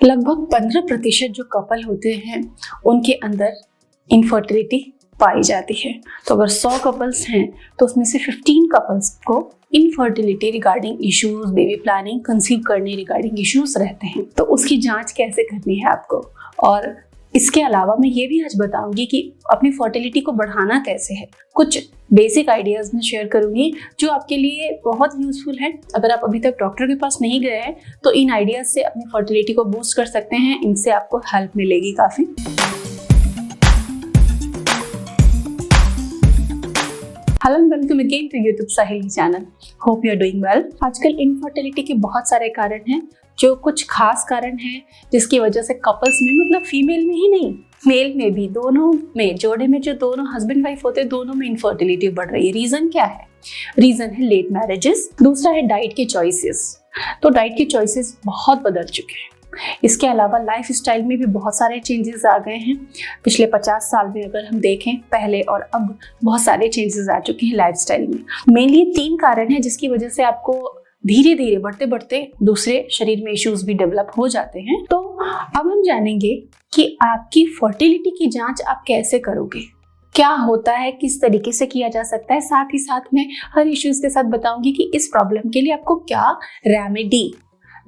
लगभग 15% जो कपल होते हैं उनके अंदर इनफर्टिलिटी पाई जाती है। तो अगर 100 कपल्स हैं तो उसमें से 15 कपल्स को infertility regarding issues, baby planning, conceive करने रिगार्डिंग इश्यूज रहते हैं। तो उसकी जांच कैसे करनी है आपको, और इसके अलावा मैं ये भी आज बताऊंगी कि अपनी फर्टिलिटी को बढ़ाना कैसे है। कुछ बेसिक आइडियाज मैं शेयर करूंगी जो आपके लिए बहुत यूजफुल है। अगर आप अभी तक डॉक्टर के पास नहीं गए हैं तो इन आइडियाज से अपनी फर्टिलिटी को बूस्ट कर सकते हैं। इनसे आपको हेल्प मिलेगी काफी। Hello and welcome again to YouTube Sahili channel. Hope you are doing well. आजकल इनफर्टिलिटी के बहुत सारे कारण हैं, जो कुछ खास कारण हैं जिसकी वजह से कपल्स में, मतलब फीमेल में ही नहीं मेल में भी, दोनों में, जोड़े में जो दोनों हस्बैंड वाइफ होते हैं दोनों में इनफर्टिलिटी बढ़ रही है। रीजन क्या है? रीजन है लेट मैरिजेस। दूसरा है डाइट के चॉइसेस। तो डाइट के चॉइसेस बहुत बदल चुके हैं। इसके अलावा लाइफ स्टाइल में भी बहुत सारे चेंजेस आ गए हैं। पिछले 50 साल में अगर हम देखें, पहले और अब बहुत सारे चेंजेस आ चुके हैं लाइफ स्टाइल में। मेनली 3 कारण हैं जिसकी वजह से आपको धीरे धीरे बढ़ते बढ़ते दूसरे शरीर में इश्यूज भी डेवलप हो जाते हैं। तो अब हम जानेंगे कि आपकी फर्टिलिटी की जांच आप कैसे करोगे, क्या होता है, किस तरीके से किया जा सकता है। साथ ही साथ मैं हर इश्यूज के साथ बताऊंगी कि इस प्रॉब्लम के लिए आपको क्या remedy,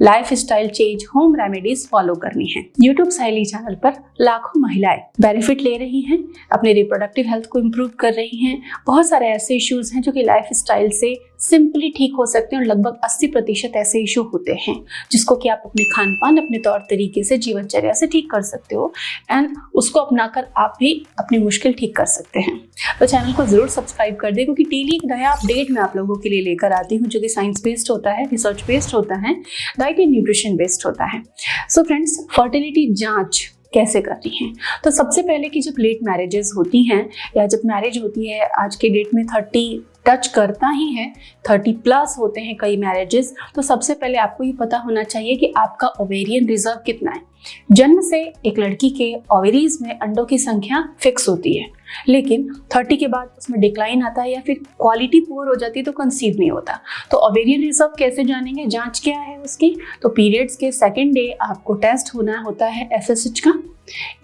life style change, home remedies follow करनी है। यूट्यूब साहिली चैनल पर लाखों महिलाएं बेनिफिट ले रही हैं, अपने रिप्रोडक्टिव हेल्थ को इम्प्रूव कर रही हैं। बहुत सारे ऐसे इश्यूज हैं जो कि लाइफ स्टाइल से सिंपली ठीक हो सकते हैं, और लगभग 80% ऐसे इशू होते हैं जिसको कि आप अपने खान पान, अपने तौर तरीके से, जीवनचर्या से ठीक कर सकते हो, एंड उसको अपनाकर आप भी अपनी मुश्किल ठीक कर सकते हैं। तो चैनल को जरूर सब्सक्राइब कर दें, क्योंकि डेली एक नया अपडेट मैं आप लोगों के लिए लेकर आती हूँ जो कि साइंस बेस्ड होता है, रिसर्च बेस्ड होता है, डाइट एंड न्यूट्रिशन बेस्ड होता है। सो फ्रेंड्स, फर्टिलिटी जांच कैसे करनी है? तो सबसे पहले कि जब लेट मैरिजेस होती हैं या जब मैरिज होती है, आज के डेट में 30 टच करता ही है, 30 प्लस होते हैं कई मैरिजेस, तो सबसे पहले आपको ये पता होना चाहिए कि आपका ओवेरियन रिजर्व कितना है। जन्म से एक लड़की के ओवेरीज में अंडों की संख्या फिक्स होती है, लेकिन 30 के बाद उसमें डिक्लाइन आता है या फिर क्वालिटी पुअर हो जाती है तो कंसीव नहीं होता। तो ओवेरियन रिजर्व कैसे जानेंगे, जांच क्या है उसकी? तो पीरियड्स के सेकेंड डे आपको टेस्ट होना होता है FSH का,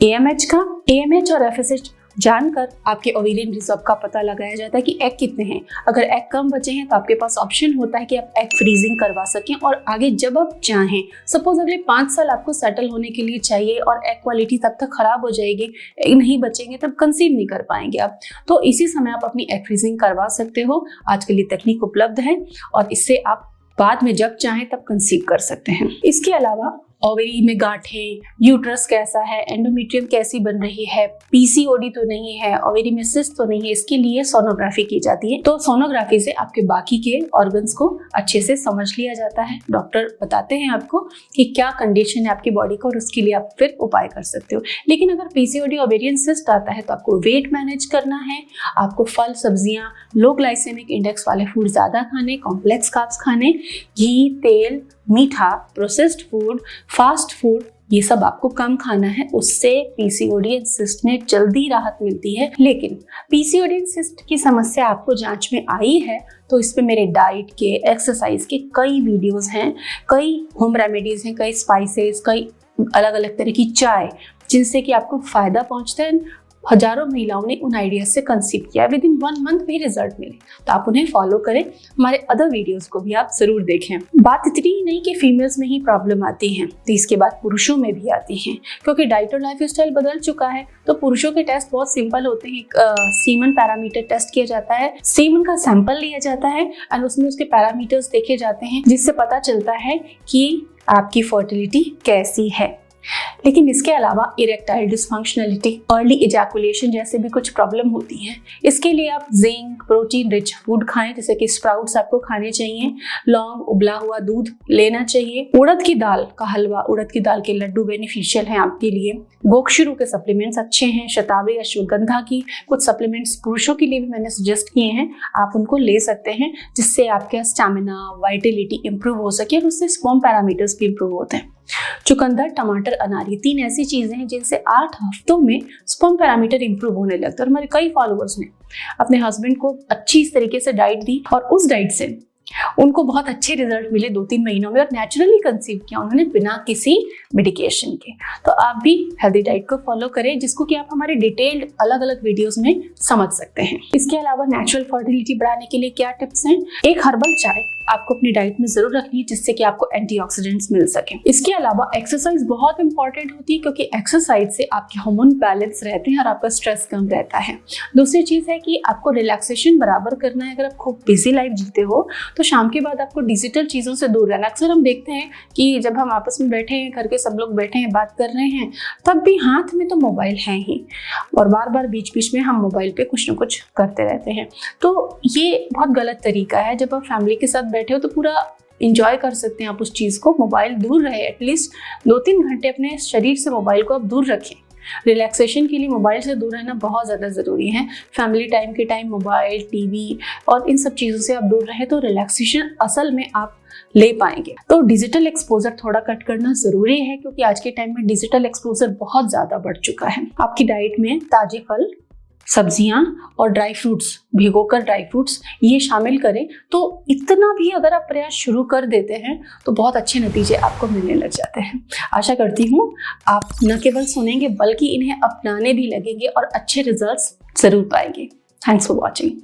AMH का। AMH और FSH जानकर आपके ओवेरियन रिजर्व का पता लगाया जाता है कि एग कितने हैं। अगर एग कम बचे हैं तो आपके पास ऑप्शन होता है कि आप एग फ्रीजिंग करवा सकें, और आगे जब आप चाहें, सपोज अगले 5 साल आपको सेटल होने के लिए चाहिए और एग क्वालिटी तब तक खराब हो जाएगी, एग नहीं बचेंगे, तब कंसीव नहीं कर पाएंगे आप, तो इसी समय आप अपनी एग फ्रीजिंग करवा सकते हो। आजकल ये तकनीक उपलब्ध है और इससे आप बाद में जब चाहें तब कंसीव कर सकते हैं। इसके अलावा ओवरी में गांठें, यूट्रस कैसा है, एंडोमेट्रियम कैसी बन रही है, PCOD तो नहीं है, ओवरी में सिस्ट तो नहीं है, इसके लिए सोनोग्राफी की जाती है। तो सोनोग्राफी से आपके बाकी के ऑर्गन्स को अच्छे से समझ लिया जाता है। डॉक्टर बताते हैं आपको कि क्या कंडीशन है आपकी बॉडी को, और उसके लिए आप फिर उपाय कर सकते हो। लेकिन अगर PCOD ओवेरियन सिस्ट आता है तो आपको वेट मैनेज करना है, आपको फल, सब्जियां, लो ग्लाइसेमिक इंडेक्स वाले फूड ज्यादा खाने, कॉम्प्लेक्स कार्ब्स खाने, घी, तेल, मीठा, प्रोसेस्ड फूड, फास्ट फूड, ये सब आपको कम खाना है। उससे PCOD एंड सिस्ट में जल्दी राहत मिलती है। लेकिन PCOD एंड सिस्ट की समस्या आपको जांच में आई है तो इस पे मेरे डाइट के, एक्सरसाइज के कई वीडियोस हैं, कई होम रेमेडीज हैं, कई स्पाइसेस, कई अलग अलग तरह की चाय, जिनसे कि आपको फायदा पहुंचता है। हजारों महिलाओं ने उन आइडियाज से कंसीव किया, विद इन 1 मंथ भी रिजल्ट मिले। तो आप उन्हें फॉलो करें, हमारे अदर वीडियोस को भी आप जरूर देखें। बात इतनी ही नहीं कि फीमेल्स में ही प्रॉब्लम आती है, तो इसके बाद पुरुषों में भी आती है, क्योंकि डाइट और लाइफ स्टाइल बदल चुका है। तो पुरुषों के टेस्ट बहुत सिंपल होते हैं। सीमन पैरामीटर टेस्ट किया जाता है, सीमन का सैंपल लिया जाता है और उसमें उसके पैरामीटर्स देखे जाते हैं, जिससे पता चलता है कि आपकी फर्टिलिटी कैसी है। लेकिन इसके अलावा इरेक्टाइल डिसफंक्शनलिटी, अर्ली इजैकुलेशन जैसे भी कुछ प्रॉब्लम होती हैं। इसके लिए आप जिंक, प्रोटीन रिच फूड खाएं, जैसे कि स्प्राउट्स आपको खाने चाहिए, लौंग, उबला हुआ दूध लेना चाहिए, उड़द की दाल का हलवा, उड़द की दाल के लड्डू बेनिफिशियल हैं आपके लिए, गोक्षुरु के सप्लीमेंट्स अच्छे हैं, शतावरी, अश्वगंधा की कुछ सप्लीमेंट्स पुरुषों के लिए भी मैंने सजेस्ट किए हैं, आप उनको ले सकते हैं, जिससे आपका स्टैमिना, वाइटलिटी इंप्रूव हो सके और उससे स्पर्म पैरामीटर्स भी इंप्रूव होते हैं। चुकंदर, टमाटर, अनार, ये 3 ऐसी चीजें हैं जिनसे 8 हफ्तों में स्पर्म पैरामीटर इंप्रूव होने लगता है। और हमारे कई फॉलोअर्स ने अपने हस्बैंड को अच्छी इस तरीके से डाइट दी और उस डाइट से उनको बहुत अच्छे रिजल्ट मिले 2-3 महीनों में और नेचुरली कंसीव किया उन्होंने बिना किसी मेडिकेशन के। तो आप भी हेल्दी डाइट को फॉलो करें, जिसको कि आप हमारे डिटेल्ड अलग अलग वीडियोस में समझ सकते हैं। इसके अलावा नेचुरल फर्टिलिटी बढ़ाने के लिए क्या टिप्स हैं? एक हर्बल चाय आपको अपनी डाइट में जरूर रखनी है, जिससे कि आपको एंटीऑक्सीडेंट्स मिल सके। इसके अलावा एक्सरसाइज बहुत इंपॉर्टेंट होती है, क्योंकि एक्सरसाइज से आपके हार्मोन बैलेंस रहते हैं और आपका स्ट्रेस कम रहता है। दूसरी चीज है कि आपको रिलैक्सेशन बराबर करना है। अगर आप खूब बिजी लाइफ जीते हो तो शाम के बाद आपको डिजिटल चीज़ों से दूर रहना। अक्सर हम देखते हैं कि जब हम आपस में बैठे हैं, घर के सब लोग बैठे हैं, बात कर रहे हैं, तब भी हाथ में तो मोबाइल है ही और बार बार बीच बीच में हम मोबाइल पे कुछ ना कुछ करते रहते हैं। तो ये बहुत गलत तरीका है। जब आप फैमिली के साथ बैठे हो तो पूरा इंजॉय कर सकते हैं आप उस चीज़ को। मोबाइल दूर रहे, एटलीस्ट 2-3 घंटे अपने शरीर से मोबाइल को आप दूर रखें। रिलैक्सेशन के लिए मोबाइल से दूर रहना बहुत ज़्यादा ज़रूरी है। फैमिली टाइम के टाइम मोबाइल, टीवी और इन सब चीज़ों से आप दूर रहें तो रिलैक्सेशन असल में आप ले पाएंगे। तो डिजिटल एक्सपोजर थोड़ा कट करना ज़रूरी है, क्योंकि आज के टाइम में डिजिटल एक्सपोजर बहुत ज़्यादा बढ़ चुका है। आपकी डाइट में ताजे फल, सब्जियां और ड्राई फ्रूट्स, भिगोकर ड्राई फ्रूट्स ये शामिल करें। तो इतना भी अगर आप प्रयास शुरू कर देते हैं तो बहुत अच्छे नतीजे आपको मिलने लग जाते हैं। आशा करती हूँ आप न केवल सुनेंगे बल्कि इन्हें अपनाने भी लगेंगे और अच्छे रिजल्ट्स जरूर पाएंगे। Thanks for watching.